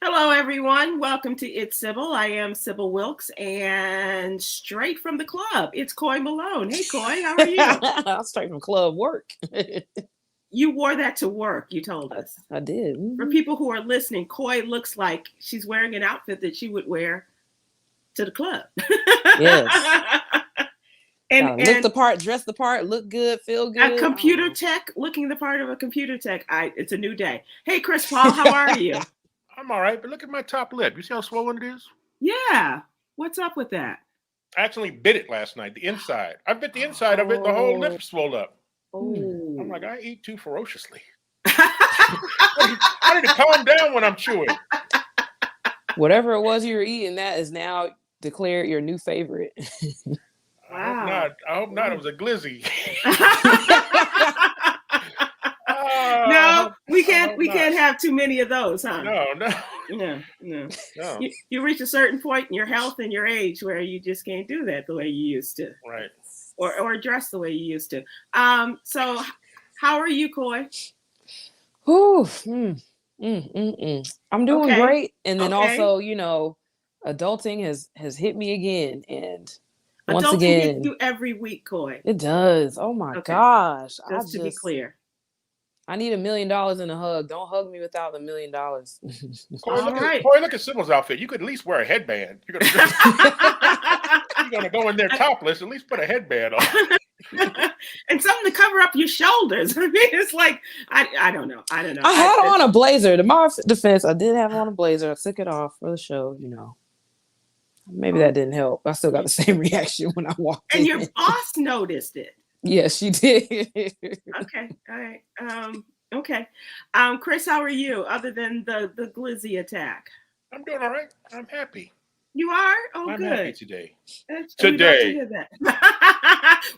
Hello, everyone. Welcome to It's Sybil. I am Sybil Wilkes, and straight from the club, it's Coy Malone. Hey, Coy, how are you? Straight from club work. You wore that to work, you told us. I did. For people who are listening, Coy looks like she's wearing an outfit that she would wear to the club. Yes. and look the part, dress the part, look good, feel good. A computer tech, looking the part of a computer tech. It's a new day. Hey, Chris Paul, how are you? I'm all right, but look at my top lip. You see how swollen it is? Yeah. What's up with that? I actually bit it last night, the inside. I bit the inside of it, and the whole lip swelled up. Oh. I'm like, I eat too ferociously. I need to calm down when I'm chewing. Whatever it was you were eating, that is now declared your new favorite. Wow. I hope not. It was a glizzy. No, we can't have too many of those, huh? No. You reach a certain point in your health and your age where you just can't do that the way you used to. Right. Or dress the way you used to. So how are you, Coy? I'm doing great. And then also, adulting has hit me again. And once adulting again, hits you every week, Coy. It does. Oh my gosh. Just to be clear. I need $1 million in a hug. Don't hug me without $1 million. Coy, look at Sybil's outfit. You could at least wear a headband. You're gonna go in there topless. At least put a headband on. And something to cover up your shoulders. I mean, it's like I don't know. I had on a blazer. To my defense, I did have on a blazer. I took it off for the show. Maybe that didn't help. I still got the same reaction when I walked in. And your boss noticed it. Yes, she did. Okay. All right. Okay. Chris, how are you? Other than the glizzy attack, I'm doing all right. I'm happy. You are? Oh, I'm good. happy today. Today.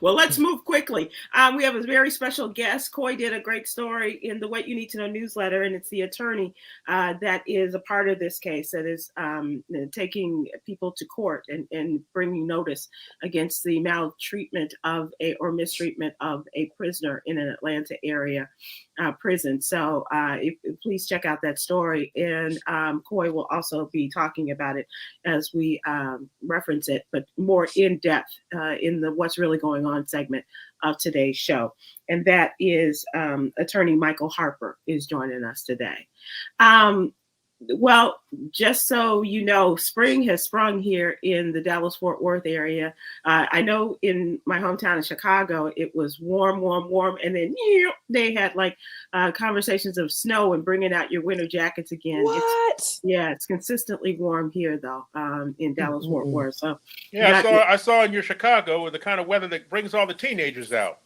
Well, let's move quickly. We have a very special guest. Coy did a great story in the What You Need to Know newsletter, and it's the attorney that is a part of this case that is taking people to court and bringing notice against the maltreatment or mistreatment of a prisoner in an Atlanta area prison. So please check out that story, and Coy will also be talking about it as we reference it, but more in depth in the What's Really Going On segment of today's show. And that is attorney Michael Harper is joining us today. Well, just so you know, spring has sprung here in the Dallas-Fort Worth area. I know in my hometown of Chicago, it was warm, and then they had like conversations of snow and bringing out your winter jackets again. What? It's consistently warm here, though, in Dallas-Fort Worth. So yeah, I saw in your Chicago the kind of weather that brings all the teenagers out.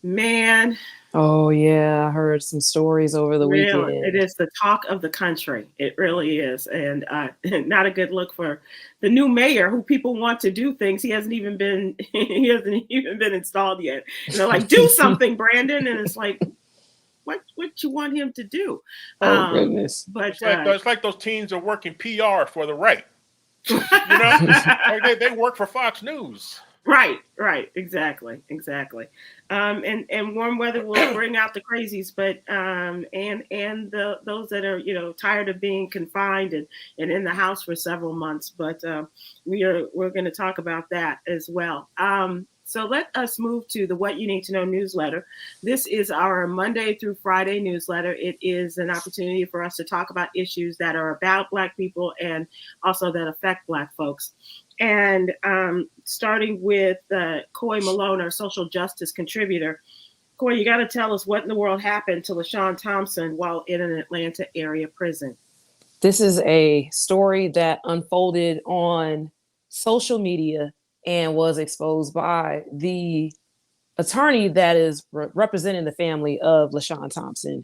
Man. Oh, yeah. I heard some stories over the weekend. It is the talk of the country. It really is. And not a good look for the new mayor who people want to do things. He hasn't even been installed yet. And they're like, do something, Brandon. And it's like, what you want him to do? Oh, goodness. But it's like those teens are working PR for the right. They work for Fox News. Right, exactly. And warm weather will bring out the crazies, but and those that are tired of being confined and in the house for several months. But we're going to talk about that as well. So let us move to the What You Need to Know newsletter. This is our Monday through Friday newsletter. It is an opportunity for us to talk about issues that are about Black people and also that affect Black folks. And starting with Coy Malone, our social justice contributor. Coy, you got to tell us what in the world happened to LaShawn Thompson while in an Atlanta area prison. This is a story that unfolded on social media and was exposed by the attorney that is representing the family of LaShawn Thompson,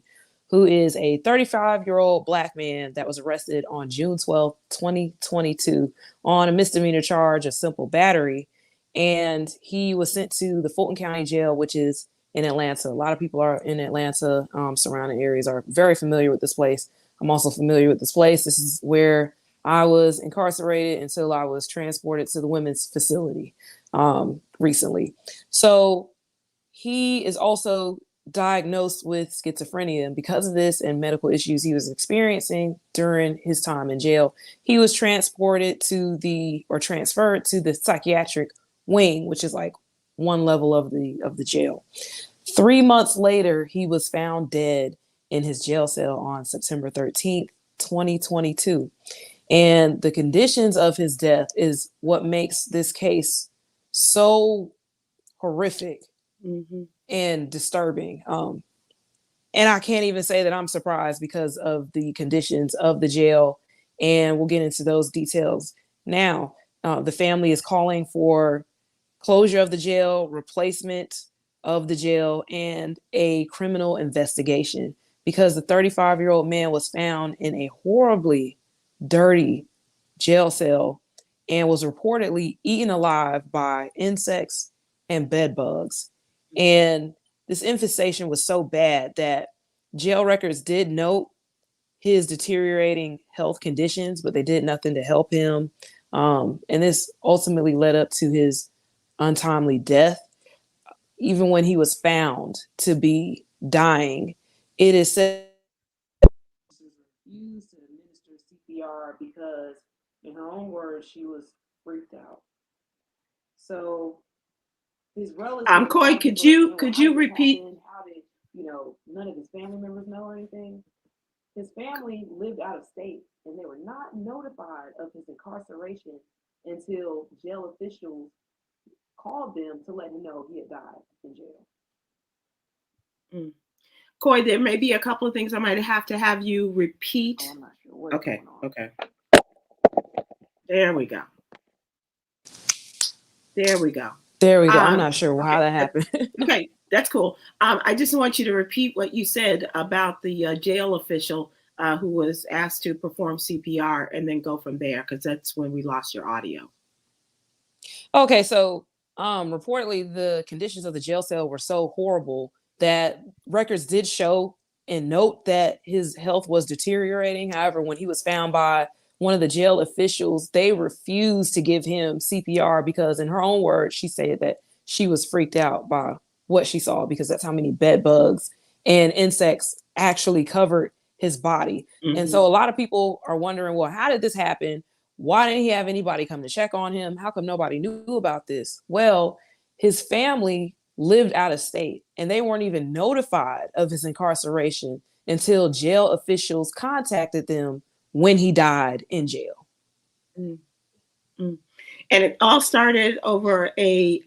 who is a 35-year-old Black man that was arrested on June 12, 2022 on a misdemeanor charge of simple battery. And he was sent to the Fulton County Jail, which is in Atlanta. A lot of people are in Atlanta, surrounding areas are very familiar with this place. I'm also familiar with this place. This is where I was incarcerated until I was transported to the women's facility recently. So he is also diagnosed with schizophrenia. And because of this and medical issues he was experiencing during his time in jail, he was transferred to the psychiatric wing, which is like one level of the jail. 3 months later, he was found dead in his jail cell on September 13th, 2022. And the conditions of his death is what makes this case so horrific and disturbing. And I can't even say that I'm surprised because of the conditions of the jail. And we'll get into those details now. The family is calling for closure of the jail, replacement of the jail, and a criminal investigation because the 35-year-old man was found in a horribly dirty jail cell and was reportedly eaten alive by insects and bed bugs. And this infestation was so bad that jail records did note his deteriorating health conditions, but they did nothing to help him. And this ultimately led up to his untimely death. Even when he was found to be dying, it is said refused to administer CPR because, in her own words, she was freaked out. So his relatives. Coy, could you repeat? How did none of his family members know or anything? His family lived out of state, and they were not notified of his incarceration until jail officials called them to let him know he had died in jail. Coy, there may be a couple of things I might have to have you repeat. I'm not sure what's Okay. going on. Okay. There we go. I'm not sure how that happened. Okay, that's cool. I just want you to repeat what you said about the jail official who was asked to perform CPR and then go from there, because that's when we lost your audio. Okay, so reportedly the conditions of the jail cell were so horrible that records did show and note that his health was deteriorating. However, when he was found by one of the jail officials, they refused to give him CPR because, in her own words, she said that she was freaked out by what she saw because that's how many bed bugs and insects actually covered his body. And so a lot of people are wondering, well, how did this happen? Why didn't he have anybody come to check on him? How come nobody knew about this? Well, his family lived out of state and they weren't even notified of his incarceration until jail officials contacted them when he died in jail. And it all started over a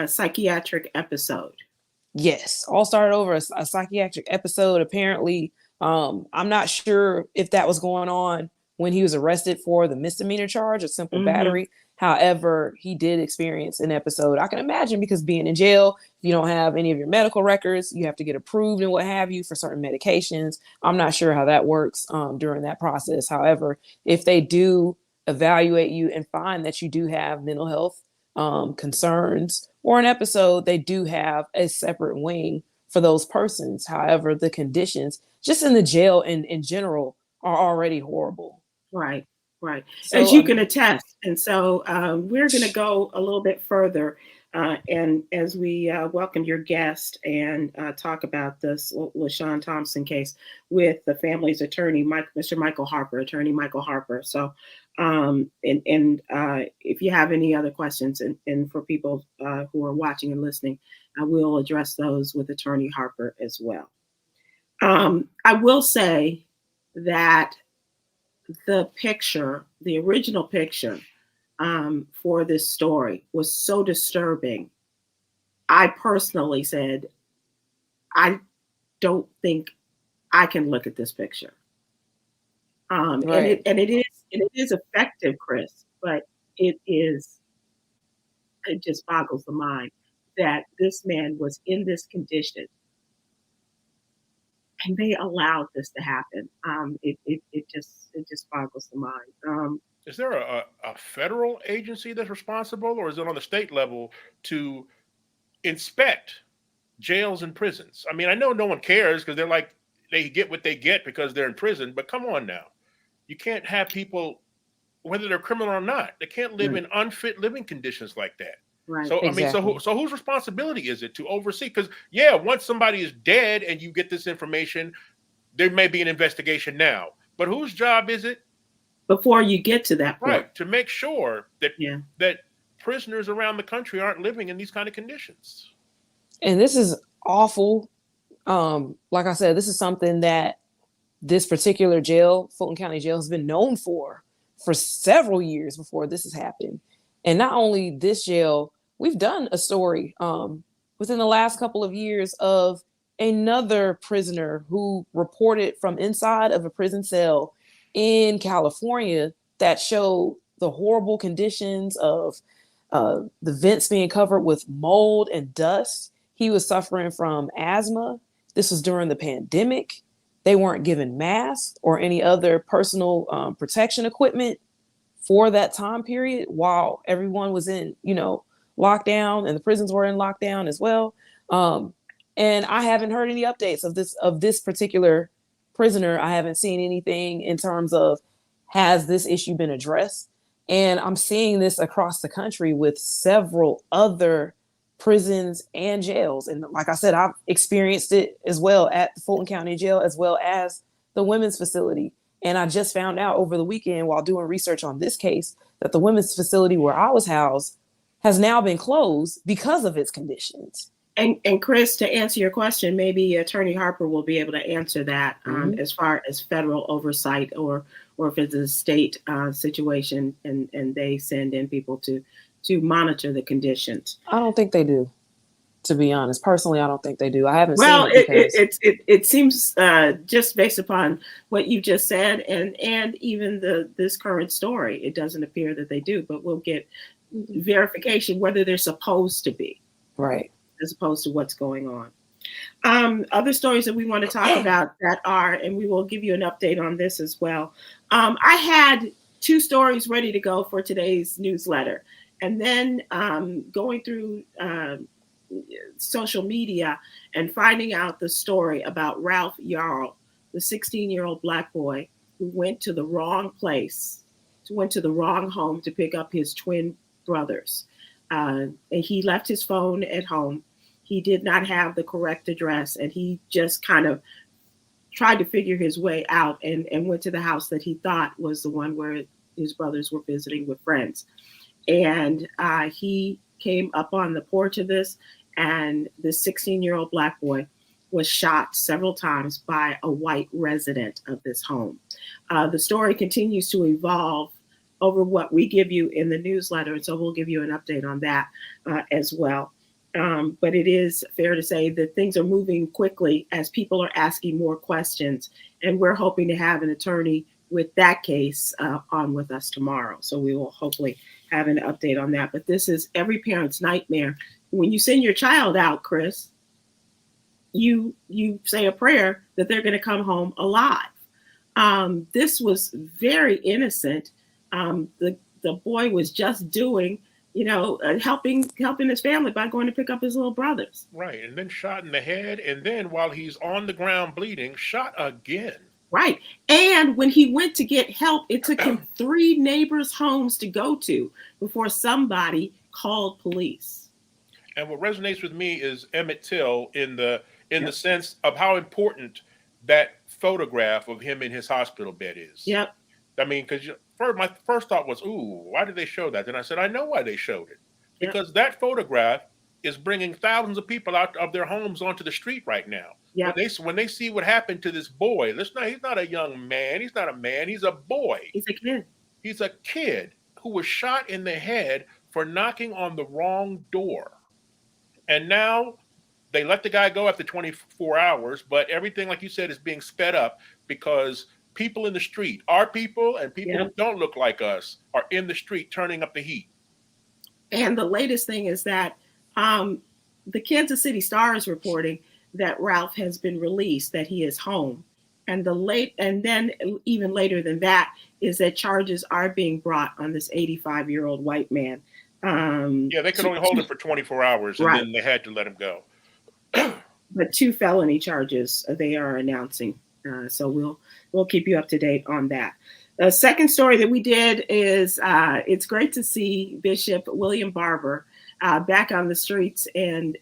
psychiatric episode. Yes, all started over a psychiatric episode. Apparently, I'm not sure if that was going on when he was arrested for the misdemeanor charge of simple battery. However, he did experience an episode. I can imagine because being in jail, if you don't have any of your medical records, you have to get approved and what have you for certain medications. I'm not sure how that works during that process. However, if they do evaluate you and find that you do have mental health concerns or an episode, they do have a separate wing for those persons. However, the conditions just in the jail in general are already horrible. Right. So, as you can attest. And so we're going to go a little bit further and as we welcome your guest and talk about this LaShawn Thompson case with the family's attorney, Mr. Michael Harper, attorney Michael Harper. So if you have any other questions and for people who are watching and listening, I will address those with attorney Harper as well. I will say that the original picture for this story was so disturbing. I personally said, I don't think I can look at this picture. Right. And it is effective, Chris, but it just boggles the mind that this man was in this condition and they allowed this to happen. It just boggles the mind. Is there a federal agency that's responsible, or is it on the state level to inspect jails and prisons? I mean, I know no one cares because they're like, they get what they get because they're in prison, but come on now. You can't have people, whether they're criminal or not, they can't live in unfit living conditions like that. Right. So Exactly. I mean, so whose responsibility is it to oversee? Because once somebody is dead and you get this information, there may be an investigation now. But whose job is it, before you get to that point, right, to make sure that yeah, that prisoners around the country aren't living in these kind of conditions? And this is awful. Like I said, this is something that this particular jail, Fulton County Jail, has been known for several years before this has happened. And not only this jail, we've done a story within the last couple of years of another prisoner who reported from inside of a prison cell in California that showed the horrible conditions of the vents being covered with mold and dust. He was suffering from asthma. This was during the pandemic. They weren't given masks or any other personal protection equipment for that time period while everyone was in, lockdown, and the prisons were in lockdown as well. And I haven't heard any updates of this particular prisoner. I haven't seen anything in terms of, has this issue been addressed? And I'm seeing this across the country with several other prisons and jails. And like I said, I've experienced it as well at the Fulton County Jail, as well as the women's facility. And I just found out over the weekend while doing research on this case that the women's facility where I was housed has now been closed because of its conditions. And Chris, to answer your question, maybe Attorney Harper will be able to answer that as far as federal oversight, or if it's a state situation and they send in people to monitor the conditions. I don't think they do, to be honest. Personally, I don't think they do. I haven't seen it. It seems just based upon what you just said and even this current story, it doesn't appear that they do, but we'll get verification whether they're supposed to be. Right. As opposed to what's going on. Other stories that we want to talk about that are, and we will give you an update on this as well. I had 2 stories ready to go for today's newsletter. And then going through social media and finding out the story about Ralph Yarl, the 16-year-old Black boy who went to the wrong place, went to the wrong home to pick up his twin brothers. And he left his phone at home. He did not have the correct address, and he just kind of tried to figure his way out and went to the house that he thought was the one where his brothers were visiting with friends. And he came up on the porch of this, and this 16-year-old Black boy was shot several times by a white resident of this home. The story continues to evolve over what we give you in the newsletter, and so we'll give you an update on that as well. But it is fair to say that things are moving quickly as people are asking more questions, and we're hoping to have an attorney with that case on with us tomorrow. So we will hopefully have an update on that. But this is every parent's nightmare. When you send your child out, Chris, you say a prayer that they're going to come home alive. This was very innocent. The boy was just doing, helping his family by going to pick up his little brothers. Right. And then shot in the head. And then while he's on the ground bleeding, shot again. Right. And when he went to get help, it took him 3 neighbors' homes to go to before somebody called police. And what resonates with me is Emmett Till in the sense of how important that photograph of him in his hospital bed is. Yep. I mean, because my first thought was, ooh, why did they show that? Then I said, I know why they showed it. Because that photograph is bringing thousands of people out of their homes onto the street right now. Yep. When they see what happened to this boy, he's not a young man. He's not a man. He's a boy. He's a kid. He's a kid who was shot in the head for knocking on the wrong door. And now they let the guy go after 24 hours, but everything, like you said, is being sped up because people in the street, our people and people who don't look like us, are in the street turning up the heat. And the latest thing is that the Kansas City Star is reporting that Ralph has been released, that he is home. And then even later than that is that charges are being brought on this 85-year-old white man. They could only hold him for 24 hours, and right. Then they had to let him go. But 2 felony charges they are announcing. So we'll keep you up to date on that. The second story that we did is it's great to see Bishop William Barber back on the streets and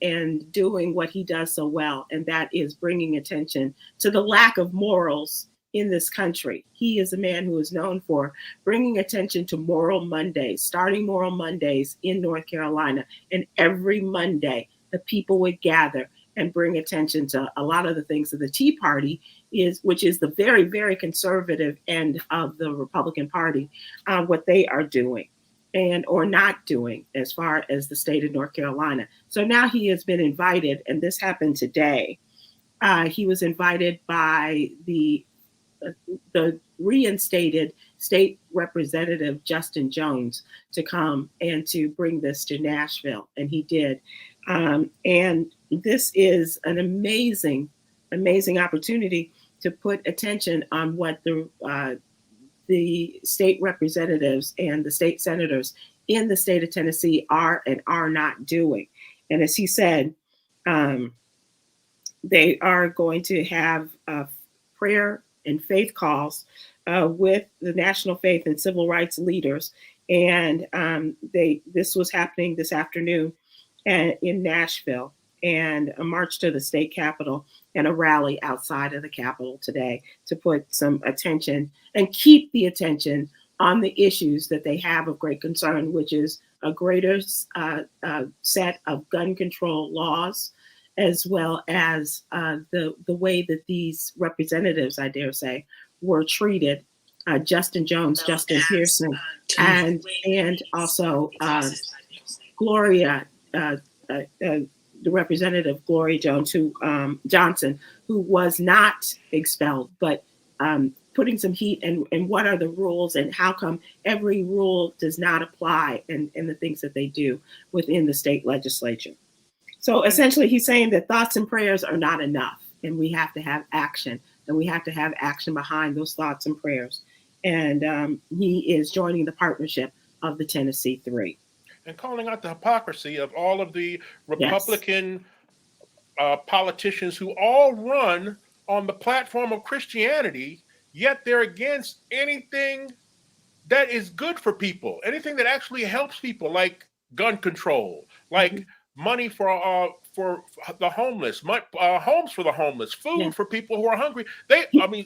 doing what he does so well, and that is bringing attention to the lack of morals in this country. He is a man who is known for bringing attention to Moral Mondays, starting Moral Mondays in North Carolina. And every Monday, the people would gather and bring attention to a lot of the things that the Tea Party is, which is the very, very conservative end of the Republican Party, what they are doing and or not doing as far as the state of North Carolina. So now he has been invited, and this happened today. He was invited by the reinstated state representative Justin Jones to come and to bring this to Nashville, and he did. And this is an amazing opportunity to put attention on what the state representatives and the state senators in the state of Tennessee are and are not doing. And as he said, they are going to have prayer and faith calls with the national faith and civil rights leaders. And this was happening this afternoon in Nashville, and a march to the state capitol and a rally outside of the Capitol today to put some attention and keep the attention on the issues that they have of great concern, which is a greater set of gun control laws, as well as the way that these representatives, I dare say, were treated. Justin Jones, Justin Pearson, and also Gloria, the representative Gloria Johnson, who was not expelled, but putting some heat and what are the rules and how come every rule does not apply and the things that they do within the state legislature. So essentially he's saying that thoughts and prayers are not enough, and we have to have action, and we have to have action behind those thoughts and prayers. And he is joining the partnership of the Tennessee Three. And calling out the hypocrisy of all of the Republican politicians who all run on the platform of Christianity, yet they're against anything that is good for people, anything that actually helps people, like gun control, like money for the homeless, homes for the homeless, food for people who are hungry.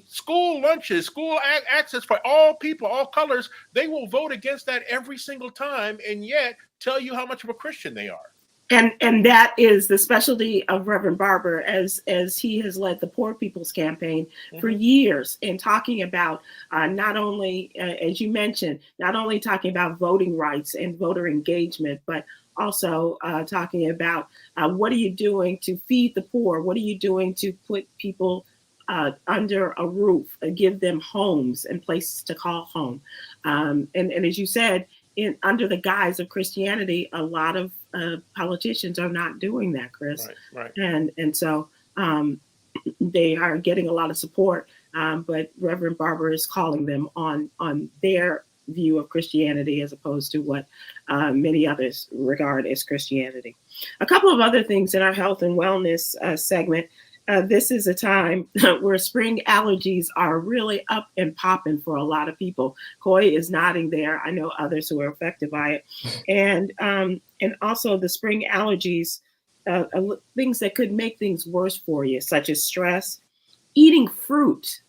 School lunches, school access for all people, all colors. They will vote against that every single time, and yet tell you how much of a Christian they are. And that is the specialty of Reverend Barber, as he has led the Poor People's Campaign for years, in talking about not only, as you mentioned, not only talking about voting rights and voter engagement, but also talking about what are you doing to feed the poor? What are you doing to put people under a roof, give them homes and places to call home? And as you said, under the guise of Christianity, a lot of politicians are not doing that, Chris. Right. And so they are getting a lot of support, but Reverend Barber is calling them on their view of Christianity as opposed to what many others regard as Christianity. A couple of other things in our health and wellness segment. This is a time where spring allergies are really up and popping for a lot of people. Coy is nodding there. I know others who are affected by it. And also the spring allergies, things that could make things worse for you, such as stress. Eating fruit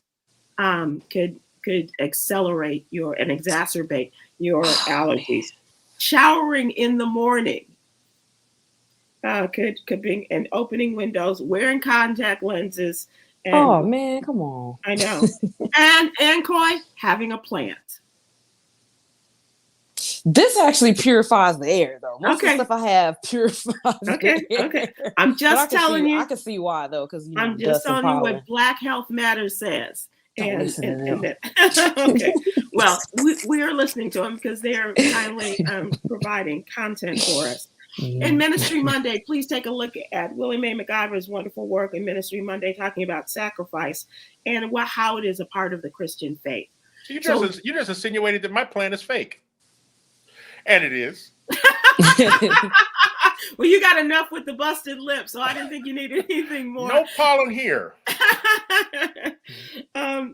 could accelerate and exacerbate your allergies. Showering in the morning could bring, and opening windows, wearing contact lenses. And, oh man, come on! I know. and Coy, having a plant. This actually purifies the air, though. Most of the stuff I have purifies the air. Okay. I'm just telling you. I can see why, though, because I'm just telling you what Black Health Matters says. Okay. Well, we are listening to them because they are kindly providing content for us. In Ministry Monday, please take a look at Willie Mae McIver's wonderful work in Ministry Monday, talking about sacrifice and how it is a part of the Christian faith. You just insinuated that my plan is fake, and it is. Well, you got enough with the busted lip, so I didn't think you needed anything more. No pollen here.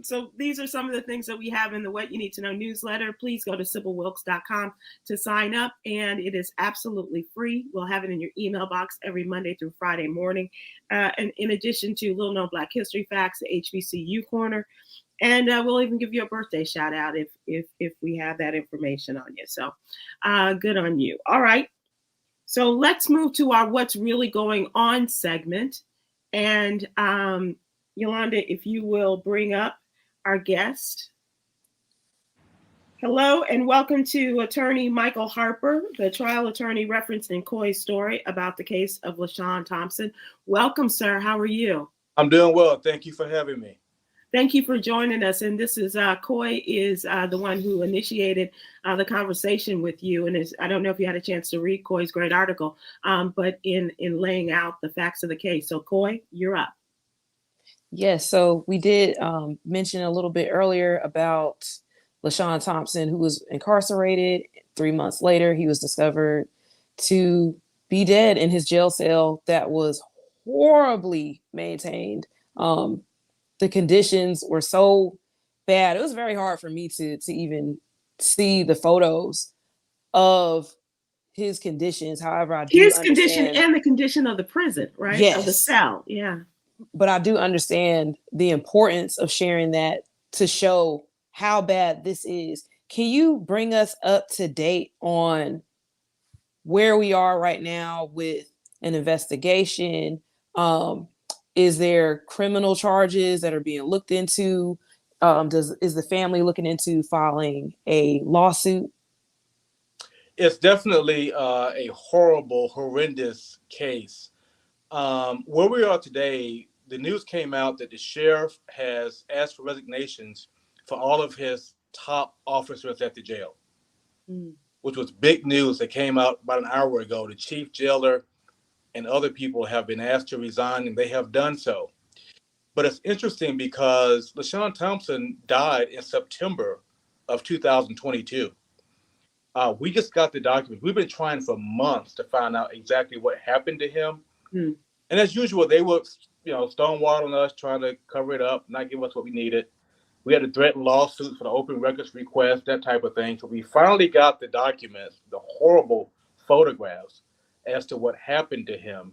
So these are some of the things that we have in the What You Need to Know newsletter. Please go to sybilwilkes.com to sign up, and it is absolutely free. We'll have it in your email box every Monday through Friday morning. And in addition to Little Known Black History Facts, the HBCU Corner, and we'll even give you a birthday shout out if we have that information on you. So good on you. All right. So let's move to our What's Really Going On segment. And Yolanda, if you will bring up our guest. Hello and welcome to attorney Michael Harper, the trial attorney referenced in Coy's story about the case of LaShawn Thompson. Welcome, sir. How are you? I'm doing well. Thank you for having me. Thank you for joining us. And this is Coy is the one who initiated the conversation with you. And I don't know if you had a chance to read Coy's great article, but in laying out the facts of the case. So Coy, you're up. Yes. So we did mention a little bit earlier about LaShawn Thompson, who was incarcerated. 3 months later, he was discovered to be dead in his jail cell that was horribly maintained. The conditions were so bad. It was very hard for me to even see the photos of his conditions. However, I do his understand condition and the condition of the prison, right? Yes. Of the cell. Yeah. But I do understand the importance of sharing that to show how bad this is. Can you bring us up to date on where we are right now with an investigation? Is there criminal charges that are being looked into? Is the family looking into filing a lawsuit? It's definitely a horrible, horrendous case. Where we are today, the news came out that the sheriff has asked for resignations for all of his top officers at the jail, which was big news that came out about an hour ago. The chief jailer and other people have been asked to resign, and they have done so. But it's interesting because LaShawn Thompson died in September of 2022. We just got the documents. We've been trying for months to find out exactly what happened to him. And as usual, they were, stonewalling us, trying to cover it up, not give us what we needed. We had to threaten lawsuits for the open records request, that type of thing. So we finally got the documents, the horrible photographs as to what happened to him.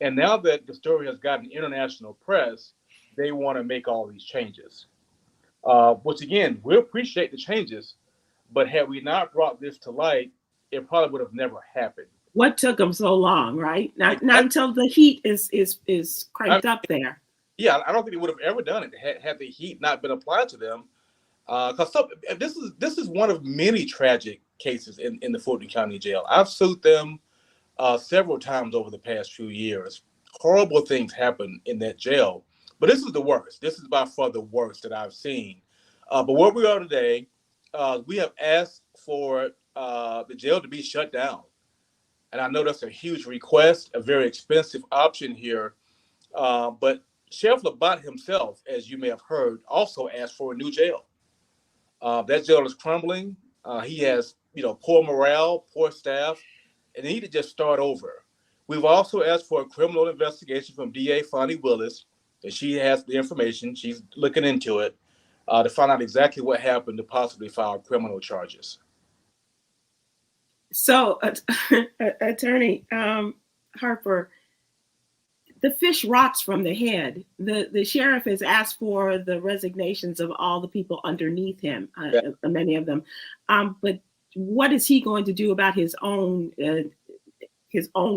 And now that the story has gotten international press, they want to make all these changes. Which again, we appreciate the changes, but had we not brought this to light, it probably would have never happened. What took them so long, right? Not until the heat is cranked up there. Yeah, I don't think they would have ever done it had the heat not been applied to them. Because this is one of many tragic cases in the Fulton County Jail. I've sued them several times over the past few years. Horrible things happen in that jail, but this is the worst. This is by far the worst that I've seen. But where we are today, we have asked for the jail to be shut down. And I know that's a huge request, a very expensive option here. But Sheriff Labatt himself, as you may have heard, also asked for a new jail. That jail is crumbling. He has, poor morale, poor staff, and they need to just start over. We've also asked for a criminal investigation from DA Fonnie Willis, and she has the information. She's looking into it to find out exactly what happened to possibly file criminal charges. So, Attorney Harper, the fish rots from the head. The sheriff has asked for the resignations of all the people underneath him, many of them. But what is he going to do about his own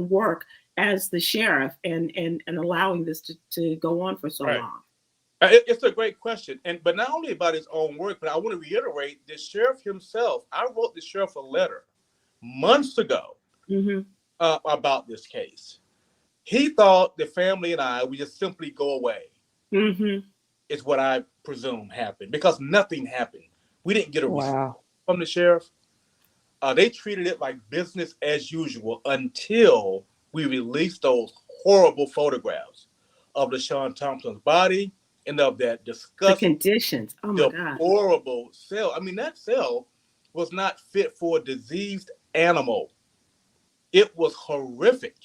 work as the sheriff and allowing this to go on for so long? It's a great question. But not only about his own work, but I want to reiterate the sheriff himself. I wrote the sheriff a letter months ago about this case. He thought the family and I would just simply go away. Is what I presume happened, because nothing happened. We didn't get a response from the sheriff. They treated it like business as usual until we released those horrible photographs of LaShawn Thompson's body and of that disgusting, conditions. Oh my God, horrible cell. I mean, that cell was not fit for a diseased animal. It was horrific.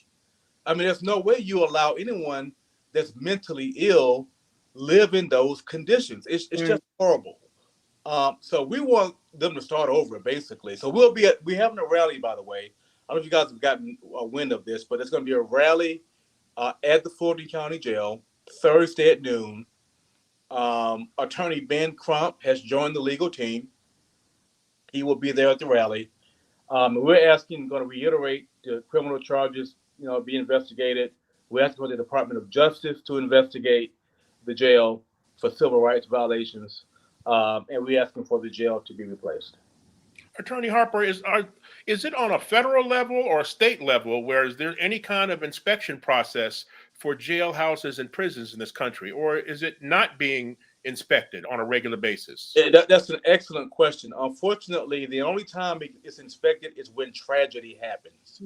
I mean, there's no way you allow anyone that's mentally ill live in those conditions. It's just horrible. So we want them to start over, basically. So we're having a rally, by the way. I don't know if you guys have gotten a wind of this, but it's going to be a rally at the Fulton County Jail Thursday at noon. Attorney Ben Crump has joined the legal team. He will be there at the rally. We're going to reiterate the criminal charges, be investigated. We're asking for the Department of Justice to investigate the jail for civil rights violations, and we're asking for the jail to be replaced. Attorney Harper, is it on a federal level or a state level where is there any kind of inspection process for jailhouses and prisons in this country, or is it not being inspected on a regular basis? That's an excellent question. Unfortunately, the only time it's inspected is when tragedy happens.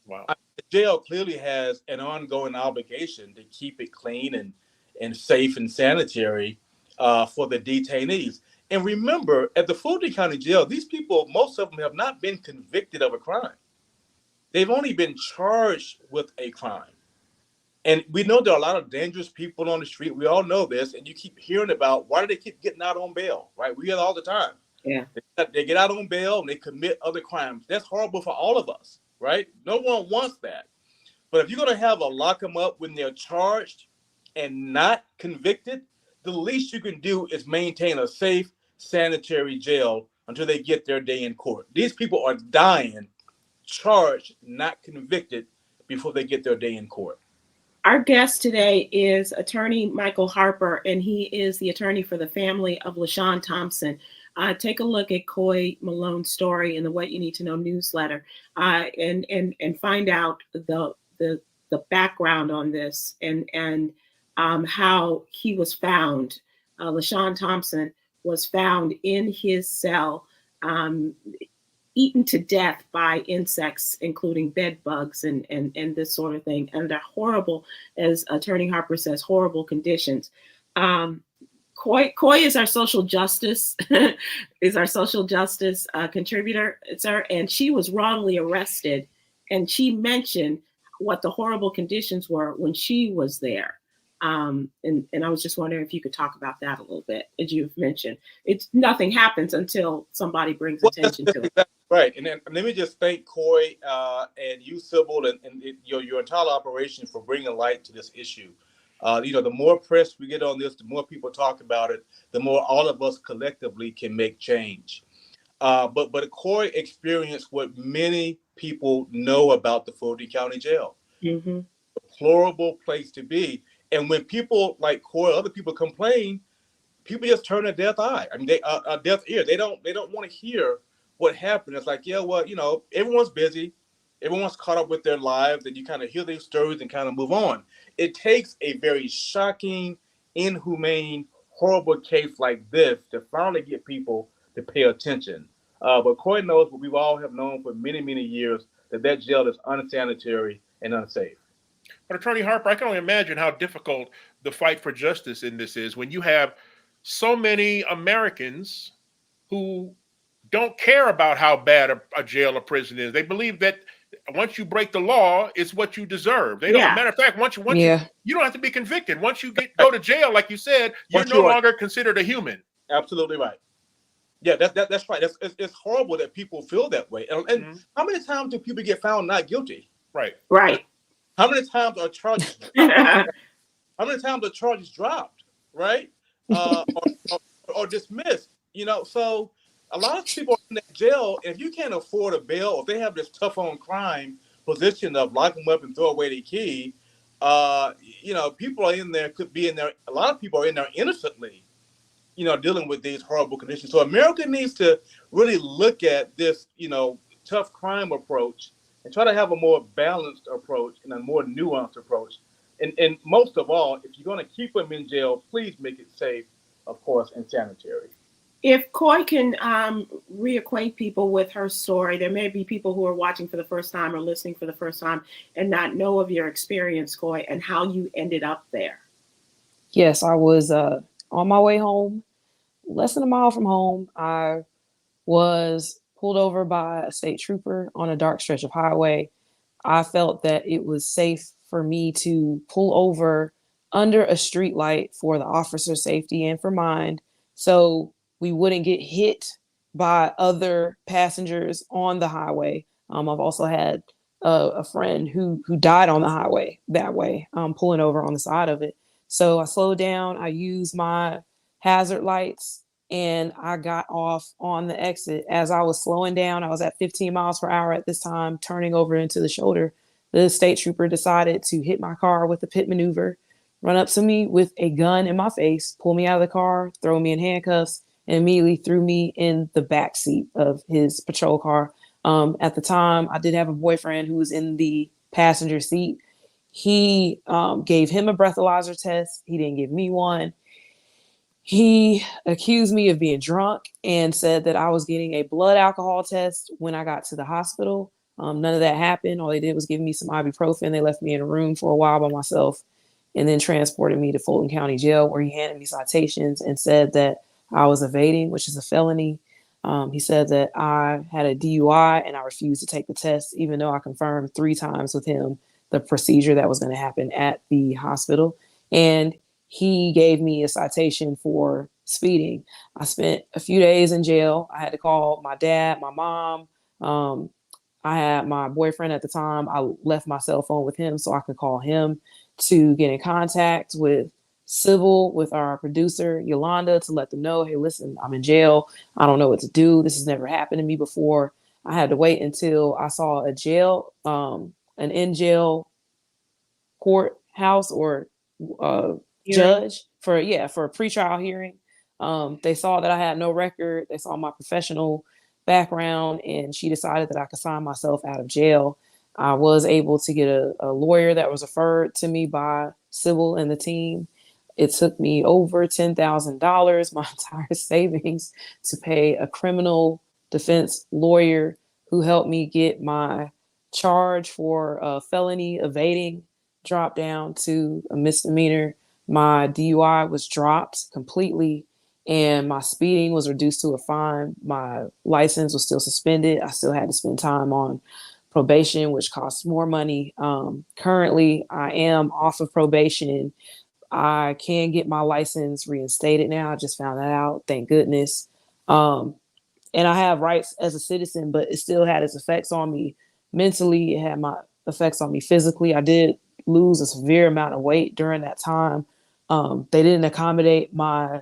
Wow. The jail clearly has an ongoing obligation to keep it clean and safe and sanitary for the detainees. And remember, at the Fulton County Jail, these people, most of them have not been convicted of a crime. They've only been charged with a crime. And we know there are a lot of dangerous people on the street. We all know this. And you keep hearing about why do they keep getting out on bail, right? We hear it all the time. Yeah. They get out on bail and they commit other crimes. That's horrible for all of us, right? No one wants that. But if you're going to have a lock them up when they're charged and not convicted, the least you can do is maintain a safe, sanitary jail until they get their day in court. These people are dying, charged, not convicted, before they get their day in court. Our guest today is attorney Michael Harper, and he is the attorney for the family of LaShawn Thompson. Take a look at Coy Malone's story in the What You Need to Know newsletter, and find out the background on this and how he was found. LaShawn Thompson was found in his cell, eaten to death by insects, including bed bugs and this sort of thing, under horrible, as Attorney Harper says, horrible conditions. Coy is our social justice contributor, sir, and she was wrongly arrested, and she mentioned what the horrible conditions were when she was there. And I was just wondering if you could talk about that a little bit. As you've mentioned, nothing happens until somebody brings attention to it. Exactly right. And then let me just thank Coy and you, Sybil, and your entire operation for bringing light to this issue. The more press we get on this, the more people talk about it, the more all of us collectively can make change. But Coy experienced what many people know about the Fulton County Jail. Mm-hmm. A deplorable place to be. And when people like Coy, other people complain, people just turn a deaf eye. I mean, a deaf ear. They don't want to hear what happened. It's like, yeah, well, everyone's busy, everyone's caught up with their lives, and you kind of hear their stories and kind of move on. It takes a very shocking, inhumane, horrible case like this to finally get people to pay attention. But Coy knows what we all have known for many, many years, that jail is unsanitary and unsafe. But Attorney Harper, I can only imagine how difficult the fight for justice in this is when you have so many Americans who don't care about how bad a jail or prison is. They believe that once you break the law, it's what you deserve. They don't. Matter of fact, once you don't have to be convicted. Once you go to jail, like you said, you're no longer considered a human. Absolutely right. Yeah, that's right. It's horrible that people feel that way. And how many times do people get found not guilty? Right. How many times are charges dropped? How many times are charges dropped, right? Or dismissed? So a lot of people in that jail, if you can't afford a bail, if they have this tough on crime position of lock them up and throw away the key, people are in there, could be in there. A lot of people are in there innocently, dealing with these horrible conditions. So America needs to really look at this, tough crime approach and try to have a more balanced approach and a more nuanced approach. And most of all, if you're going to keep them in jail, please make it safe, of course, and sanitary. If Coy can reacquaint people with her story, there may be people who are watching for the first time or listening for the first time and not know of your experience, Coy, and how you ended up there. Yes, I was on my way home, less than a mile from home. I was pulled over by a state trooper on a dark stretch of highway. I felt that it was safe for me to pull over under a street light for the officer's safety and for mine, so we wouldn't get hit by other passengers on the highway. I've also had a friend who died on the highway that way, pulling over on the side of it. So I slowed down. I used my hazard lights and I got off on the exit. As I was slowing down, I was at 15 miles per hour at this time, turning over into the shoulder. The state trooper decided to hit my car with a pit maneuver, run up to me with a gun in my face, pull me out of the car, throw me in handcuffs, and immediately threw me in the back seat of his patrol car. At the time, I did have a boyfriend who was in the passenger seat. He gave him a breathalyzer test. He didn't give me one. He accused me of being drunk and said that I was getting a blood alcohol test when I got to the hospital. None of that happened. All they did was give me some ibuprofen. They left me in a room for a while by myself and then transported me to Fulton County Jail, where he handed me citations and said that I was evading, which is a felony. He said that I had a DUI and I refused to take the test, even though I confirmed 3 times with him the procedure that was going to happen at the hospital. And he gave me a citation for speeding. I spent a few days in jail. I had to call my dad, my mom. I had my boyfriend at the time. I left my cell phone with him so I could call him to get in contact with Sybil, with our producer, Yolanda, to let them know, hey, listen, I'm in jail. I don't know what to do. This has never happened to me before. I had to wait until I saw a jail, an in-jail courthouse or judge for a pretrial hearing. They saw that I had no record. They saw my professional background, and she decided that I could sign myself out of jail. I was able to get a lawyer that was referred to me by Sybil and the team. It took me over $10,000, my entire savings, to pay a criminal defense lawyer who helped me get my charge for felony evading dropped down to a misdemeanor. My DUI was dropped completely, and my speeding was reduced to a fine. My license was still suspended. I still had to spend time on probation, which costs more money. Currently, I am off of probation. I can get my license reinstated now. I just found that out. Thank goodness. And I have rights as a citizen, but it still had its effects on me mentally. It had my effects on me physically. I did lose a severe amount of weight during that time. They didn't accommodate my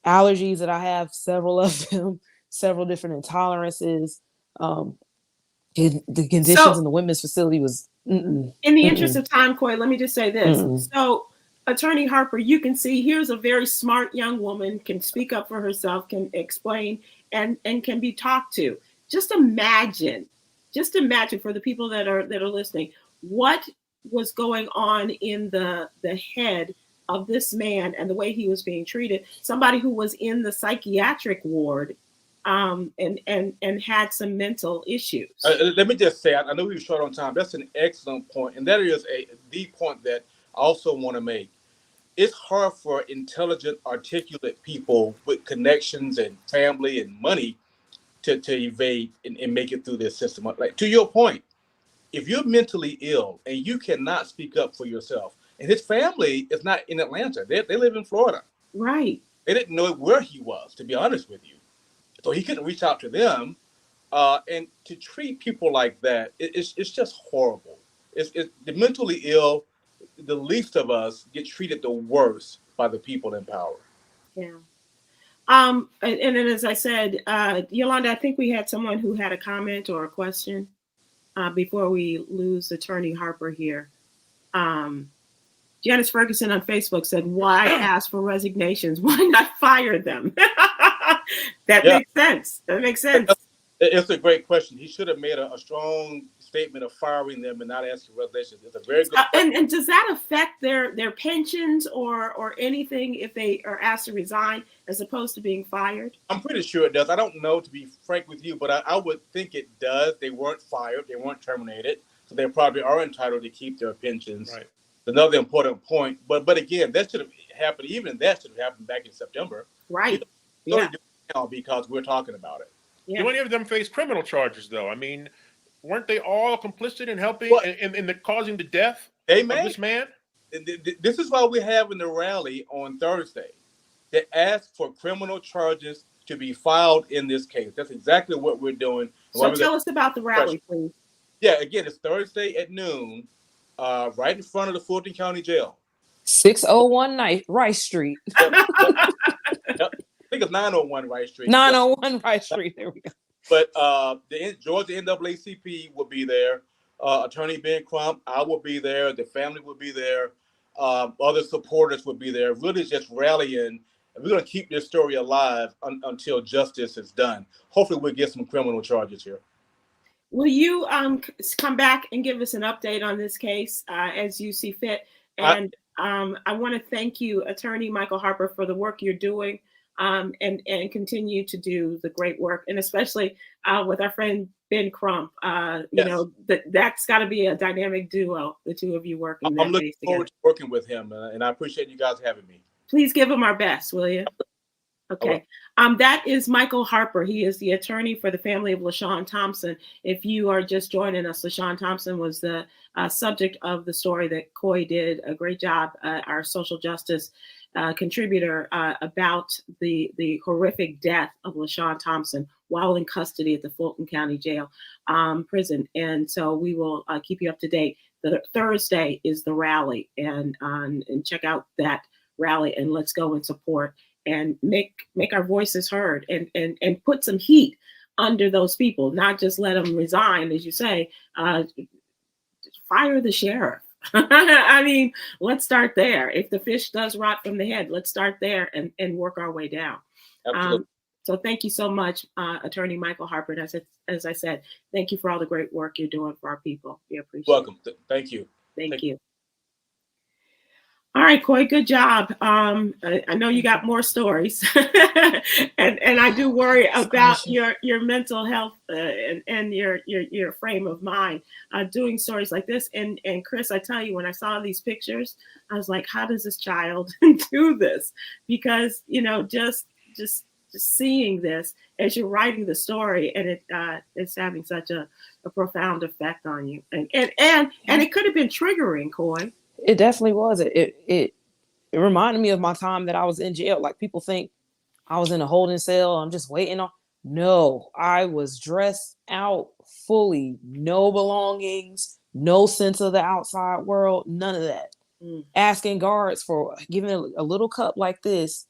allergies that I have, several of them, several different intolerances. The conditions in the women's facility was. In the interest of time, Coy, let me just say this. So, Attorney Harper, you can see here's a very smart young woman, can speak up for herself, can explain, and can be talked to. Just imagine for the people that are listening, what was going on in the head of this man and the way he was being treated. Somebody who was in the psychiatric ward and had some mental issues. Let me just say, I know we were short on time. That's an excellent point, and that is the point that I also want to make. It's hard for intelligent, articulate people with connections and family and money to evade and make it through this system. Like, to your point, if you're mentally ill and you cannot speak up for yourself, and his family is not in Atlanta, they live in Florida. Right. They didn't know where he was, to be honest with you. So he couldn't reach out to them. And to treat people like that, it's just horrible. It's the mentally ill, the least of us get treated the worst by the people in power. Yeah. And then, as I said, Yolanda, I think we had someone who had a comment or a question before we lose Attorney Harper here. Janice Ferguson on Facebook said, why ask for resignations? Why not fire them? Makes sense. That makes sense. It's a great question. He should have made a strong statement of firing them and not asking resignations. It's a very good and does that affect their pensions or anything if they are asked to resign as opposed to being fired? I'm pretty sure it does. I don't know, to be frank with you, but I would think it does. They weren't fired. They weren't terminated. So they probably are entitled to keep their pensions. Right. Another important point. But again, that should have happened. Even that should have happened back in September. Right. We don't do it now because we're talking about it. Yeah. Do any of them face criminal charges, though? I mean, Weren't they all complicit in helping in the causing the death of this man? This is why we're having the rally on Thursday. They asked for criminal charges to be filed in this case. That's exactly what we're doing. So tell us about the rally, please. Yeah, again, it's Thursday at noon, right in front of the Fulton County Jail. 601 Rice Street. Yep. I think it's 901 Rice Street. 901 Rice Street. There we go. But the Georgia NAACP will be there. Attorney Ben Crump, I will be there. The family will be there. Other supporters will be there. Really just rallying. We're going to keep this story alive until justice is done. Hopefully we'll get some criminal charges here. Will you come back and give us an update on this case as you see fit? And I want to thank you, Attorney Michael Harper, for the work you're doing and continue to do the great work. And especially with our friend Ben Crump, you know, that's got to be a dynamic duo, the two of you working. I'm looking forward to working with him, and I appreciate you guys having me. Please give him our best, will you? Okay. That is Michael Harper. He is the attorney for the family of LaShawn Thompson. If you are just joining us, LaShawn Thompson was the subject of the story that Coy did a great job, our social justice contributor, about the horrific death of LaShawn Thompson while in custody at the Fulton County Jail prison. And so we will keep you up to date. The Thursday is the rally, and check out that rally, and let's go and support and make our voices heard and put some heat under those people, not just let them resign, as you say, fire the sheriff. I mean, let's start there. If the fish does rot from the head, let's start there and work our way down. Absolutely. So thank you so much, Attorney Michael Harper. And as I said, thank you for all the great work you're doing for our people. We appreciate it. Welcome. Thank you. Thank you. All right, Coy, good job. I know you got more stories, and I do worry about your mental health and your frame of mind doing stories like this. And Chris, I tell you, when I saw these pictures, I was like, how does this child do this? Because just seeing this as you're writing the story, and it's having such a profound effect on you, and it could have been triggering, Coy. It definitely was. It reminded me of my time that I was in jail. Like, people think I was in a holding cell. I'm just waiting on. No, I was dressed out fully. No belongings, no sense of the outside world, none of that. Asking guards for giving a little cup like this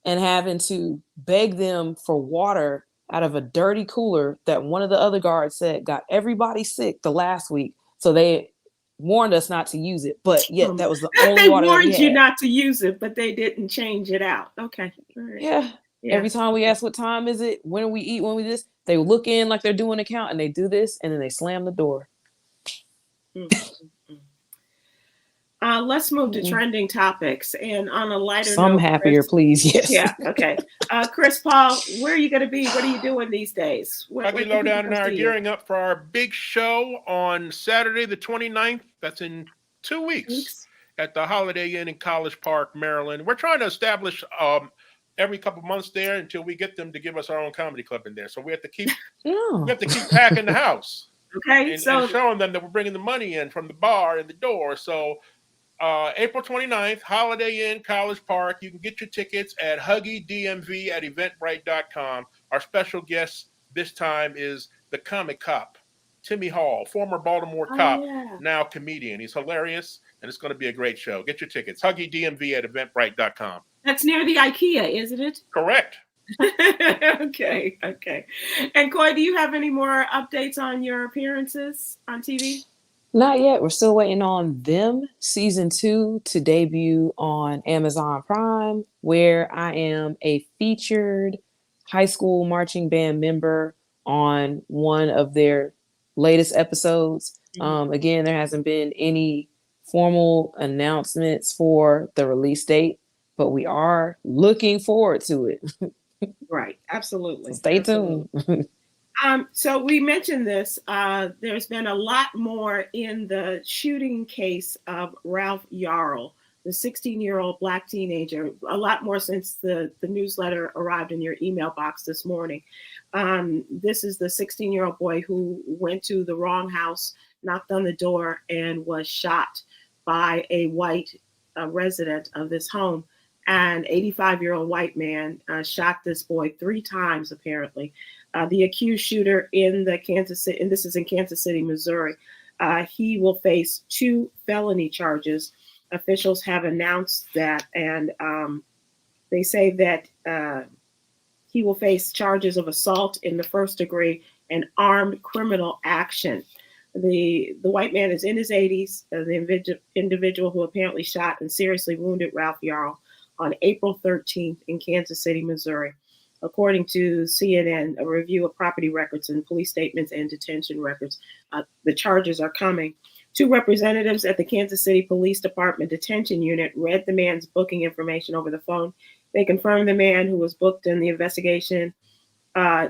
and having to beg them for water out of a dirty cooler that one of the other guards said got everybody sick the last week. So they warned us not to use it, but yet that was the only water they warned that we had. You not to use it, but they didn't change it out. Okay. All right. Yeah. Every time we ask what time is it, when we eat, when we this, they look in like they're doing a count, and they do this, and then they slam the door. Let's move to trending topics, and on a lighter Some note, happier, Chris, please. Yes. Yeah. Okay. Chris Paul, where are you going to be? What are you doing these days? Huggy Lowdown and I are gearing up for our big show on Saturday, the 29th. That's in 2 weeks at the Holiday Inn in College Park, Maryland. We're trying to establish every couple months there until we get them to give us our own comedy club in there. So we have to keep packing the house. Okay. And showing them that we're bringing the money in from the bar and the door. So April 29th, Holiday Inn, College Park. You can get your tickets at HuggyDMV@eventbrite.com. Our special guest this time is the comic cop, Timmy Hall, former Baltimore cop, now comedian. He's hilarious, and it's going to be a great show. Get your tickets, HuggyDMV@eventbrite.com. That's near the IKEA, isn't it? Correct. Okay. And Coy, do you have any more updates on your appearances on TV? Not yet. We're still waiting on Them season 2 to debut on Amazon Prime, where I am a featured high school marching band member on one of their latest episodes. Again, there hasn't been any formal announcements for the release date, but we are looking forward to it. Right. Absolutely. So stay tuned. So we mentioned this. There's been a lot more in the shooting case of Ralph Yarl, the 16-year-old Black teenager, a lot more since the newsletter arrived in your email box this morning. This is the 16-year-old boy who went to the wrong house, knocked on the door, and was shot by a white resident of this home. An 85-year-old white man shot this boy 3 times, apparently. The accused shooter in the Kansas City, and this is in Kansas City, Missouri, he will face 2 felony charges. Officials have announced that, and they say that he will face charges of assault in the 1st degree and armed criminal action. The white man is in his 80s, the individual who apparently shot and seriously wounded Ralph Yarl on April 13th in Kansas City, Missouri. According to CNN, a review of property records and police statements and detention records, the charges are coming. 2 representatives at the Kansas City Police Department Detention Unit read the man's booking information over the phone. They confirmed the man who was booked in the investigation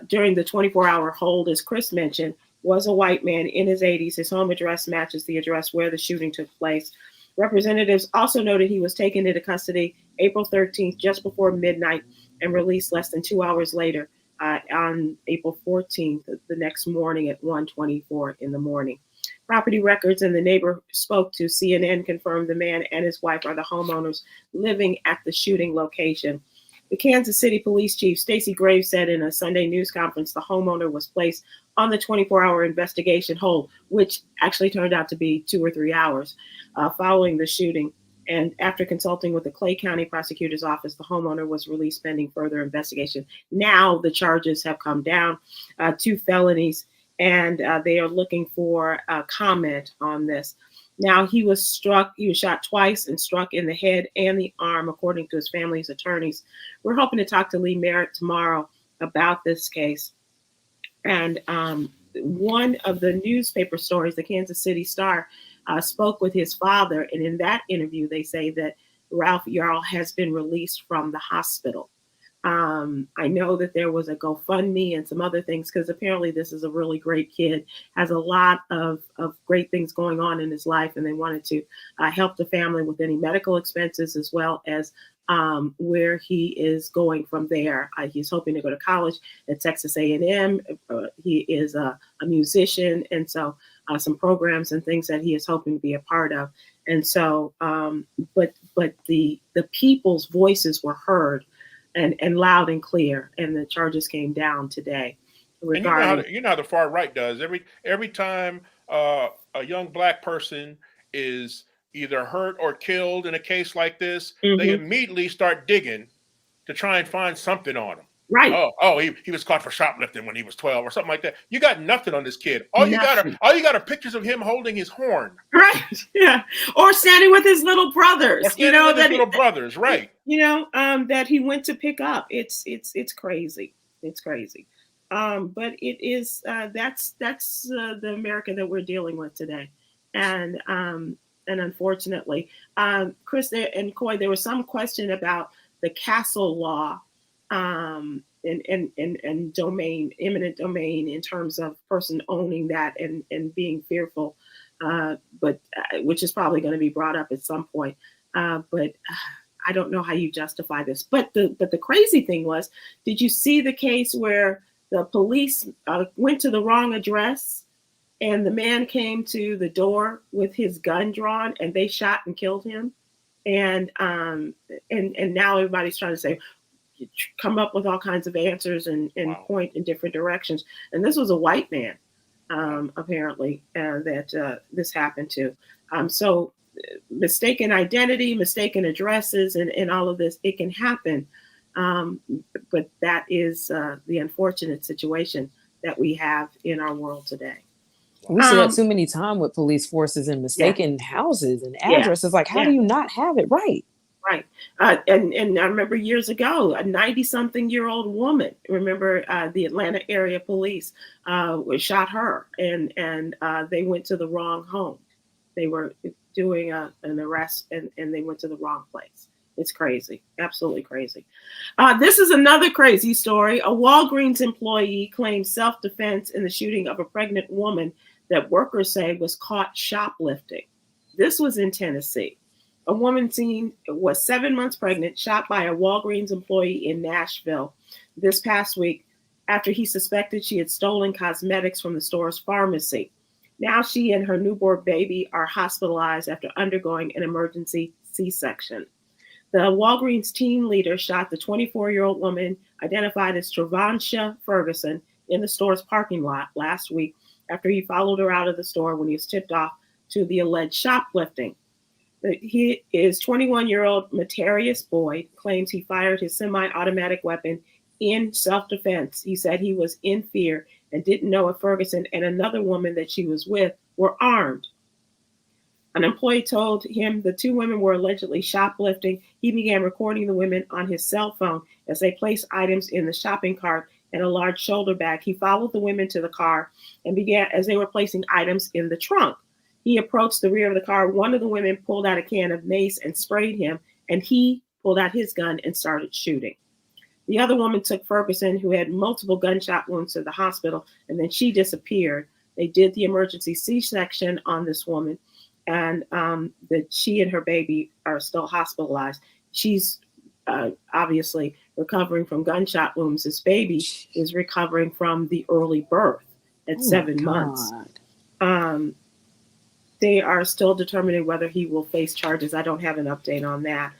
during the 24-hour hold, as Chris mentioned, was a white man in his 80s. His home address matches the address where the shooting took place. Representatives also noted he was taken into custody April 13th, just before midnight, and released less than 2 hours later on April 14th, the next morning at 1:24 in the morning. Property records and the neighbor spoke to CNN confirmed the man and his wife are the homeowners living at the shooting location. The Kansas City Police Chief, Stacey Graves, said in a Sunday news conference the homeowner was placed on the 24-hour investigation hold, which actually turned out to be 2 or 3 hours following the shooting. And after consulting with the Clay County Prosecutor's Office, the homeowner was released pending further investigation. Now the charges have come down, 2 felonies, and they are looking for a comment on this. Now, he was shot twice and struck in the head and the arm, according to his family's attorneys. We're hoping to talk to Lee Merritt tomorrow about this case. And one of the newspaper stories, the Kansas City Star, spoke with his father. And in that interview, they say that Ralph Yarl has been released from the hospital. I know that there was a GoFundMe and some other things because apparently this is a really great kid, has a lot of great things going on in his life, and they wanted to help the family with any medical expenses as well as where he is going from there. He's hoping to go to college at Texas A&M. He is a musician, and so some programs and things that he is hoping to be a part of. And so, but the people's voices were heard and loud and clear, and the charges came down today. And you know how the far right does. Every time a young Black person is either hurt or killed in a case like this, they immediately start digging to try and find something on him. Right. Oh, he was caught for shoplifting when he was 12 or something like that. You got nothing on this kid. All you got are pictures of him holding his horn. Right. Yeah. Or standing with his little brothers. Little brothers, right. That he went to pick up. It's crazy. It's crazy. But it is that's the America that we're dealing with today. And unfortunately, Chris and Coy, there was some question about the castle law. And domain, eminent domain, in terms of person owning that and being fearful, but which is probably going to be brought up at some point. But I don't know how you justify this. But the crazy thing was, did you see the case where the police went to the wrong address and the man came to the door with his gun drawn and they shot and killed him? And now everybody's trying to say, come up with all kinds of answers and wow. Point in different directions. And this was a white man, apparently, that this happened to. So mistaken identity, mistaken addresses, and all of this, it can happen. But that is the unfortunate situation that we have in our world today. We see that too many times with police forces and mistaken houses and addresses. Like, how do you not have it right? Right. And I remember years ago, a 90-something-year-old woman, remember the Atlanta area police shot her and they went to the wrong home. They were doing an arrest and they went to the wrong place. It's crazy. Absolutely crazy. This is another crazy story. A Walgreens employee claims self-defense in the shooting of a pregnant woman that workers say was caught shoplifting. This was in Tennessee. A woman was 7 months pregnant, shot by a Walgreens employee in Nashville this past week. after he suspected she had stolen cosmetics from the store's pharmacy. Now she and her newborn baby are hospitalized after undergoing an emergency C-section. The Walgreens team leader shot the 24-year-old woman identified as Travansha Ferguson in the store's parking lot last week after he followed her out of the store when he was tipped off to the alleged shoplifting. His 21-year-old Materius Boyd claims he fired his semi-automatic weapon in self-defense. He said he was in fear and didn't know if Ferguson and another woman that she was with were armed. An employee told him the two women were allegedly shoplifting. He began recording the women on his cell phone as they placed items in the shopping cart and a large shoulder bag. He followed the women to the car and began as they were placing items in the trunk. He approached the rear of the car. One of the women pulled out a can of mace and sprayed him, and he pulled out his gun and started shooting. The other woman took Ferguson, who had multiple gunshot wounds, to the hospital, and then she disappeared. They did the emergency C-section on this woman, and that she and her baby are still hospitalized. She's obviously recovering from gunshot wounds. This baby is recovering from the early birth at 7 months. They are still determining whether he will face charges. I don't have an update on that.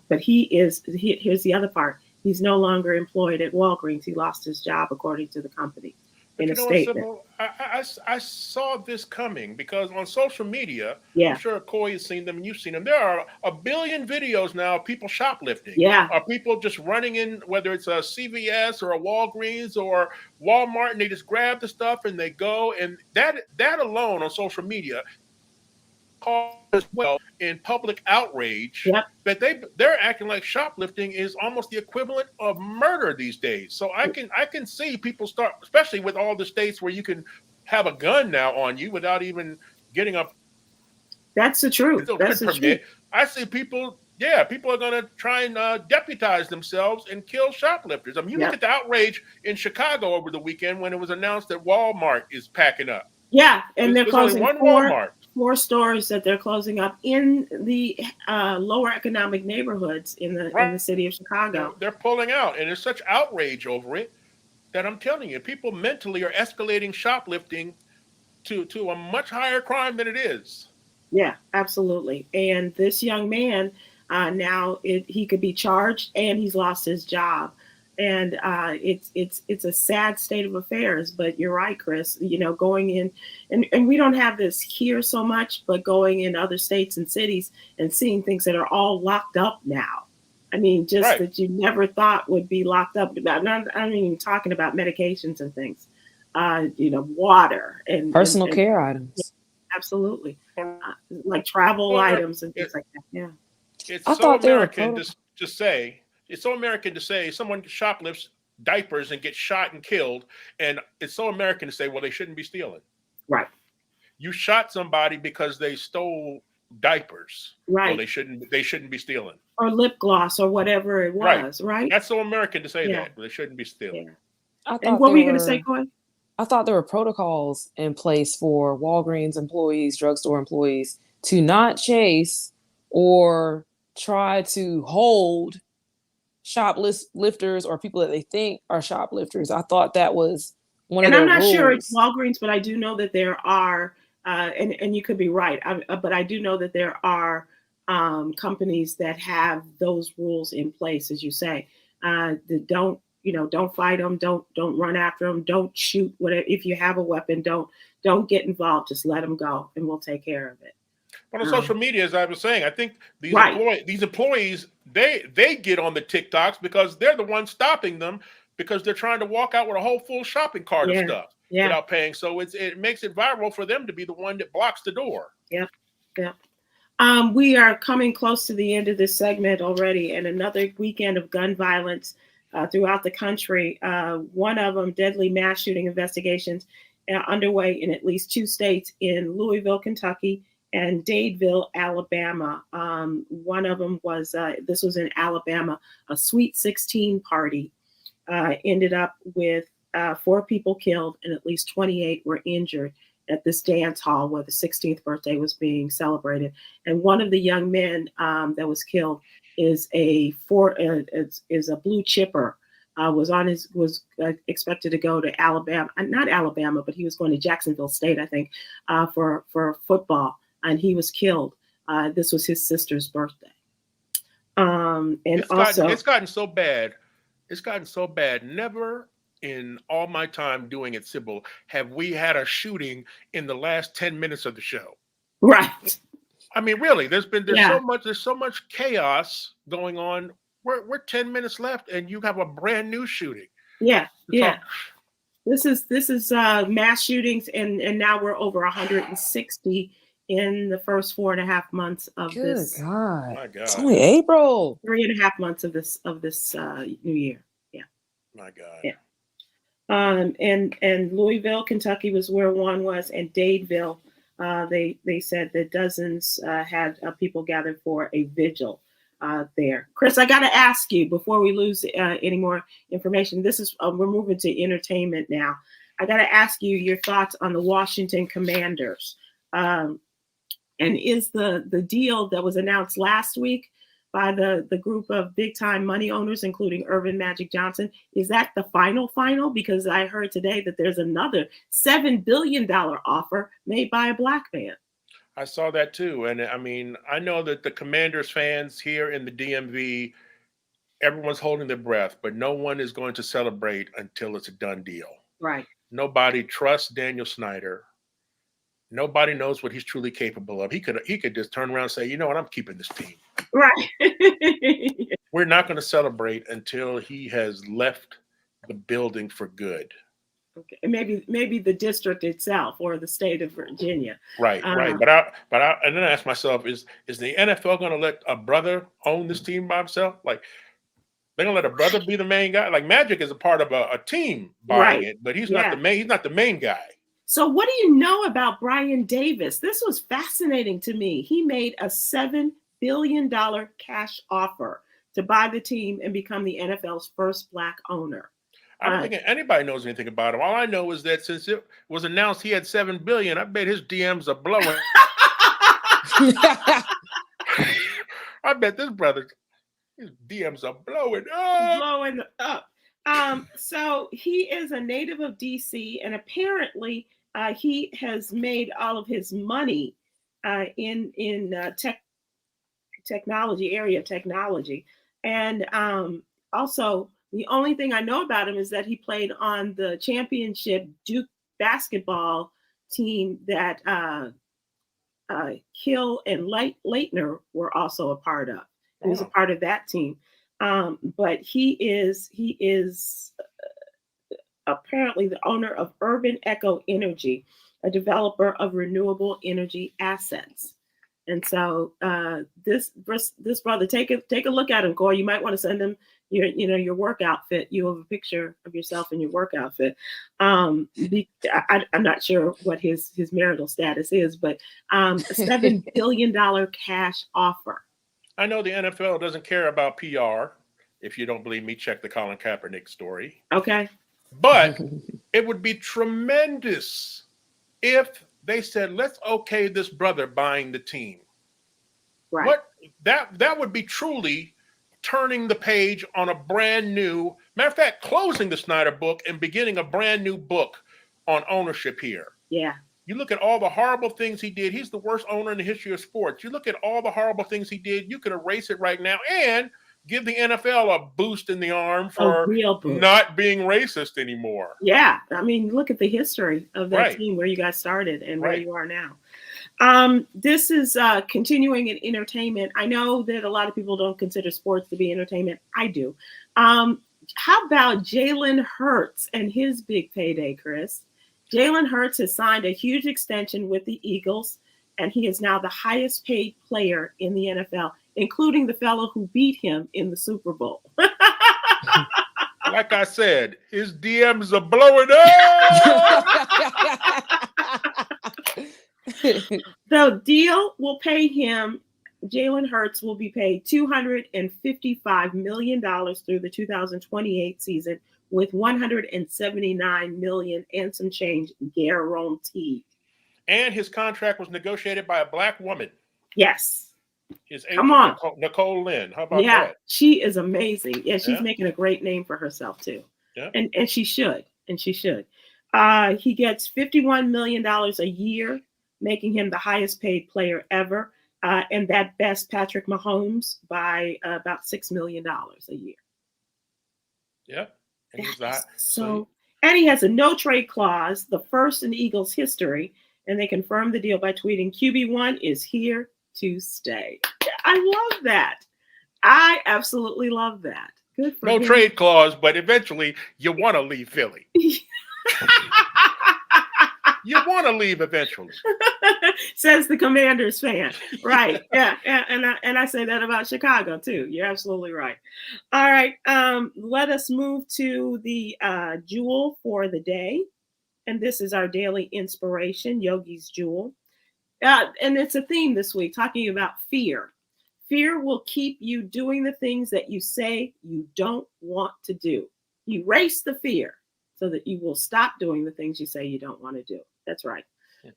But here's the other part. He's no longer employed at Walgreens. He lost his job, according to the company, in a statement. I saw this coming because on social media, Yeah. I'm sure Coy has seen them and you've seen them. There are a billion videos now of people shoplifting. Yeah. Are people just running in, whether it's a CVS or a Walgreens or Walmart, and they just grab the stuff and they go. And that alone on social media as well in public outrage. Yep. That they're acting like shoplifting is almost the equivalent of murder these days. So I can see people start, especially with all the states where you can have a gun now on you without even getting up. That's the truth. That's the truth. I see people are going to try and deputize themselves and kill shoplifters. I mean, you look at the outrage in Chicago over the weekend when it was announced that Walmart is packing up. Yeah, and they're closing four stores that they're closing up in the lower economic neighborhoods in the city of Chicago. They're pulling out, and there's such outrage over it that I'm telling you, people mentally are escalating shoplifting to a much higher crime than it is. Yeah, absolutely. And this young man now he could be charged, and he's lost his job. And it's a sad state of affairs, but you're right, Chris, going in and we don't have this here so much, but going in other states and cities and seeing things that are all locked up now. I mean, just that you never thought would be locked up. I'm even talking about medications and things, water and personal care items. Yeah, absolutely. Like travel items and things like that. Yeah. It's so American to say. It's so American to say someone shoplifts diapers and gets shot and killed, and it's so American to say, well, they shouldn't be stealing. Right. You shot somebody because they stole diapers. Right. Well, they shouldn't be stealing. Or lip gloss or whatever it was, right? That's so American to say that. They shouldn't be stealing. Yeah. And what were you going to say, Coy? I thought there were protocols in place for Walgreens employees, drugstore employees, to not chase or try to hold shoplifters or people that they think are shoplifters. I thought that was one of the rules. And I'm not sure it's Walgreens, but I do know that there are, and you could be right, but I do know that there are companies that have those rules in place, as you say. Don't fight them, don't run after them, don't shoot. Whatever. If you have a weapon, don't get involved. Just let them go, and we'll take care of it. But on social media, as I was saying, I think these employees, they get on the TikToks because they're the ones stopping them because they're trying to walk out with a whole full shopping cart of stuff without paying. So it makes it viral for them to be the one that blocks the door. Yeah. We are coming close to the end of this segment already, and another weekend of gun violence throughout the country. One of them, deadly mass shooting investigations underway in at least 2 states, in Louisville, Kentucky, and Dadeville, Alabama. One of them was, this was in Alabama, a Sweet 16 party ended up with 4 people killed and at least 28 were injured at this dance hall where the 16th birthday was being celebrated. And one of the young men that was killed is a blue chipper was expected to go to Alabama, not Alabama, but he was going to Jacksonville State, I think, for football, and he was killed. This was his sister's birthday. And it's gotten so bad. It's gotten so bad. Never in all my time doing it, Sybil, have we had a shooting in the last 10 minutes of the show. Right. I mean, really, there's so much chaos going on. We're 10 minutes left, and you have a brand new shooting. Yeah. This is mass shootings, and now we're over 160 in the first 4.5 months of this. Good God. My God. It's only April. 3.5 months of this new year. Yeah. My God. Yeah. And Louisville, Kentucky was where one was, and Dadeville, they said that dozens had people gathered for a vigil there. Chris, I got to ask you before we lose any more information. This is we're moving to entertainment now. I got to ask you your thoughts on the Washington Commanders. And is the deal that was announced last week by the group of big time money owners, including Irvin Magic Johnson, is that the final? Because I heard today that there's another $7 billion offer made by a black man. I saw that too. And I mean, I know that the Commanders fans here in the DMV, everyone's holding their breath, but no one is going to celebrate until it's a done deal. Right. Nobody trusts Daniel Snyder. Nobody knows what he's truly capable of. He could just turn around and say, you know what, I'm keeping this team. Right. We're not going to celebrate until he has left the building for good. Okay. And maybe the district itself or the state of Virginia. Right, right. But I and then I ask myself, is the NFL going to let a brother own this team by himself? Like, they're going to let a brother be the main guy? Like, Magic is a part of a team buying it, but he's not the main. He's not the main guy. So what do you know about Brian Davis? This was fascinating to me. He made a $7 billion cash offer to buy the team and become the NFL's first black owner. I don't think anybody knows anything about him. All I know is that since it was announced he had $7 billion, I bet his DMs are blowing. I bet this brother, his DMs are blowing up. Blowing up. So he is a native of DC, and apparently he has made all of his money in technology, and also the only thing I know about him is that he played on the championship Duke basketball team that Hill and Leitner were also a part of. He was a part of that team, but he is apparently the owner of Urban Echo Energy, a developer of renewable energy assets. And so this brother, take a look at him, Coy. You might want to send him your work outfit. You have a picture of yourself in your work outfit. I'm not sure what his marital status is, but a $7 billion cash offer. I know the NFL doesn't care about PR. If you don't believe me, check the Colin Kaepernick story. Okay. But it would be tremendous if they said, let's okay this brother buying the team. Right. What that would be truly turning the page on a brand new, matter of fact, closing the Snyder book and beginning a brand new book on ownership here. Yeah. You look at all the horrible things he did. He's the worst owner in the history of sports. You look at all the horrible things he did. You could erase it right now and give the NFL a boost in the arm for not being racist anymore. Yeah. I mean, look at the history of that team, where you guys started and where you are now. This is continuing in entertainment. I know that a lot of people don't consider sports to be entertainment. I do. How about Jalen Hurts and his big payday, Chris? Jalen Hurts has signed a huge extension with the Eagles, and he is now the highest paid player in the NFL, including the fellow who beat him in the Super Bowl. Like I said, his DMs are blowing up. The deal will pay him, Jalen Hurts will be paid $255 million through the 2028 season, with $179 million and some change guaranteed. And his contract was negotiated by a black woman. Yes. His Come agent, on. Nicole Lynn. How about Yeah, that? she is amazing. Yeah, she's Yeah. making a great name for herself too. Yeah. And she should. And she should. He gets $51 million a year, making him the highest paid player ever. And that best Patrick Mahomes by about $6 million a year. Yeah. And he's That is not. so, and he has a no trade clause, the first in Eagles history, and they confirmed the deal by tweeting, QB1 is here to stay. I love that. I absolutely love that. Good for no him. trade clause, but eventually you want to leave Philly. You want to leave eventually. Says the Commanders fan. Right. Yeah. And I say that about Chicago too. You're absolutely right. All right. Let us move to the jewel for the day. And this is our daily inspiration, Yogi's Jewel. And it's a theme this week, talking about fear. Fear will keep you doing the things that you say you don't want to do. Erase the fear so that you will stop doing the things you say you don't want to do. That's right.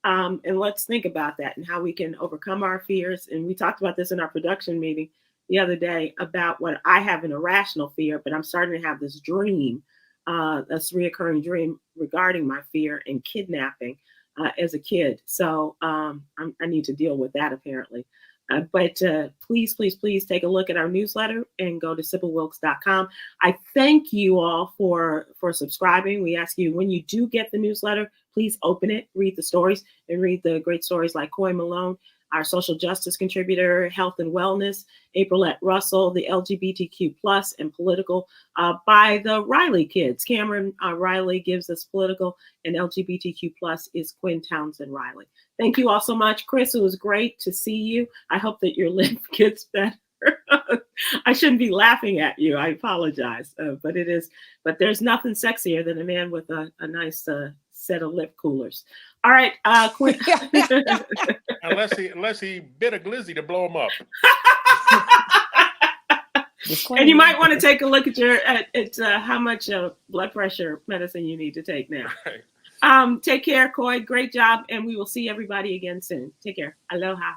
And let's think about that and how we can overcome our fears. And we talked about this in our production meeting the other day about what I have an irrational fear, but I'm starting to have this dream, this reoccurring dream regarding my fear and kidnapping as a kid. So I need to deal with that apparently. But please take a look at our newsletter and go to SybilWilkes.com. I thank you all for subscribing. We ask you, when you do get the newsletter, please open it, read the stories, and read the great stories like Coy Malone, our social justice contributor, health and wellness, Aprilette Russell, the LGBTQ plus and political by the Riley kids. Cameron Riley gives us political, and LGBTQ plus is Quinn Townsend Riley. Thank you all so much, Chris. It was great to see you. I hope that your lip gets better. I shouldn't be laughing at you. I apologize, but it is. But there's nothing sexier than a man with a nice set of lip coolers. All right, Quinn. unless he bit a glizzy to blow him up. And you might want to take a look at your how much blood pressure medicine you need to take now. Right. Take care, Coy. Great job, and we will see everybody again soon. Take care. Aloha.